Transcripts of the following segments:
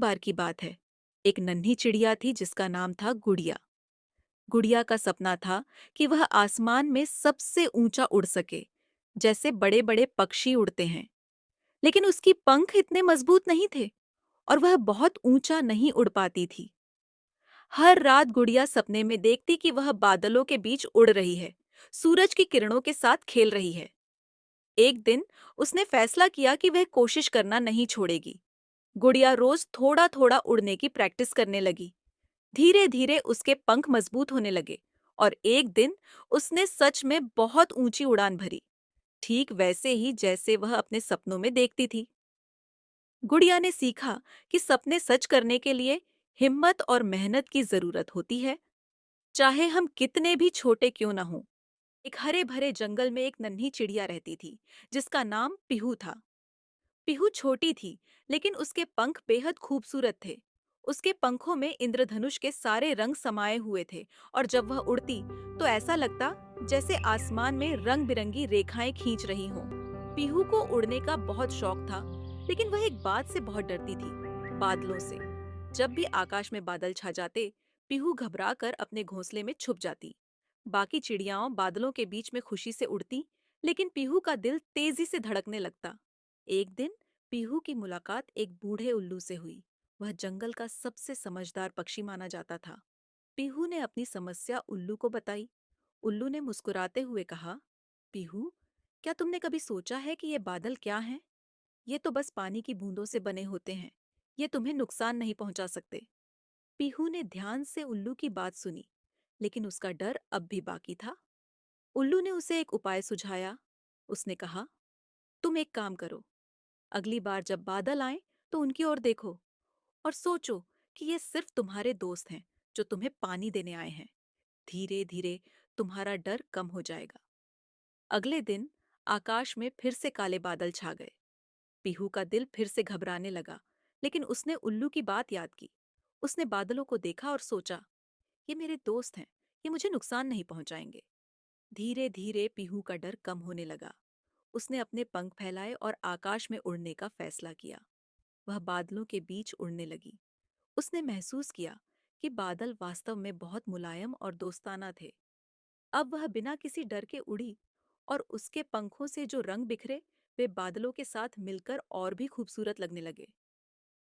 बार की बात है। एक नन्ही चिड़िया थी जिसका नाम था गुड़िया। गुड़िया का सपना था कि वह आसमान में सबसे ऊंचा उड़ सके, जैसे बड़े बड़े पक्षी उड़ते हैं। लेकिन उसकी पंख इतने मजबूत नहीं थे और वह बहुत ऊंचा नहीं उड़ पाती थी। हर रात गुड़िया सपने में देखती कि वह बादलों के बीच उड़ रही है, सूरज की किरणों के साथ खेल रही है। एक दिन उसने फैसला किया कि वह कोशिश करना नहीं छोड़ेगी। गुड़िया रोज थोड़ा थोड़ा उड़ने की प्रैक्टिस करने लगी। धीरे धीरे उसके पंख मजबूत होने लगे और एक दिन उसने सच में बहुत ऊंची उड़ान भरी, ठीक वैसे ही जैसे वह अपने सपनों में देखती थी। गुड़िया ने सीखा कि सपने सच करने के लिए हिम्मत और मेहनत की जरूरत होती है, चाहे हम कितने भी छोटे क्यों न हों। एक हरे भरे जंगल में एक नन्ही चिड़िया रहती थी जिसका नाम पीहू था। पीहू छोटी थी, लेकिन उसके पंख बेहद खूबसूरत थे। उसके पंखों में इंद्रधनुष के सारे रंग समाये हुए थे और जब वह उड़ती तो ऐसा लगता जैसे आसमान में रंग बिरंगी रेखाएं खींच रही हों। पीहू को उड़ने का बहुत शौक था, लेकिन वह एक बात से बहुत डरती थी, बादलों से। जब भी आकाश में बादल छा जाते, पीहू घबराकर अपने घोंसले में छुप जाती। बाकी चिड़ियाओं बादलों के बीच में खुशी से उड़ती, लेकिन पीहू का दिल तेजी से धड़कने लगता। एक दिन पीहू की मुलाकात एक बूढ़े उल्लू से हुई। वह जंगल का सबसे समझदार पक्षी माना जाता था। पीहू ने अपनी समस्या उल्लू को बताई। उल्लू ने मुस्कुराते हुए कहा, पीहू, क्या तुमने कभी सोचा है कि ये बादल क्या हैं? ये तो बस पानी की बूंदों से बने होते हैं। ये तुम्हें नुकसान नहीं पहुंचा सकते। पीहू ने ध्यान से उल्लू की बात सुनी, लेकिन उसका डर अब भी बाकी था। उल्लू ने उसे एक उपाय सुझाया। उसने कहा, तुम एक काम करो, अगली बार जब बादल आए तो उनकी ओर देखो और सोचो कि ये सिर्फ तुम्हारे दोस्त हैं जो तुम्हें पानी देने आए हैं। धीरे धीरे तुम्हारा डर कम हो जाएगा। अगले दिन आकाश में फिर से काले बादल छा गए। पीहू का दिल फिर से घबराने लगा, लेकिन उसने उल्लू की बात याद की। उसने बादलों को देखा और सोचा, ये मेरे दोस्त हैं, ये मुझे नुकसान नहीं पहुंचाएंगे। धीरे धीरे पीहू का डर कम होने लगा। उसने अपने पंख फैलाए और आकाश में उड़ने का फैसला किया। वह बादलों के बीच उड़ने लगी। उसने महसूस किया कि बादल वास्तव में बहुत मुलायम और दोस्ताना थे। अब वह बिना किसी डर के उड़ी और उसके पंखों से जो रंग बिखरे वे बादलों के साथ मिलकर और भी खूबसूरत लगने लगे।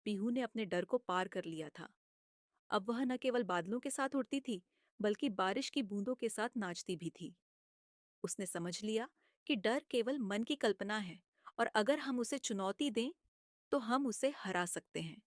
पीहू ने अपने डर को पार कर लिया था। अब वह न केवल बादलों के साथ उड़ती थी, बल्कि बारिश की बूंदों के साथ नाचती भी थी। उसने समझ लिया कि डर केवल मन की कल्पना है और अगर हम उसे चुनौती दें तो हम उसे हरा सकते हैं।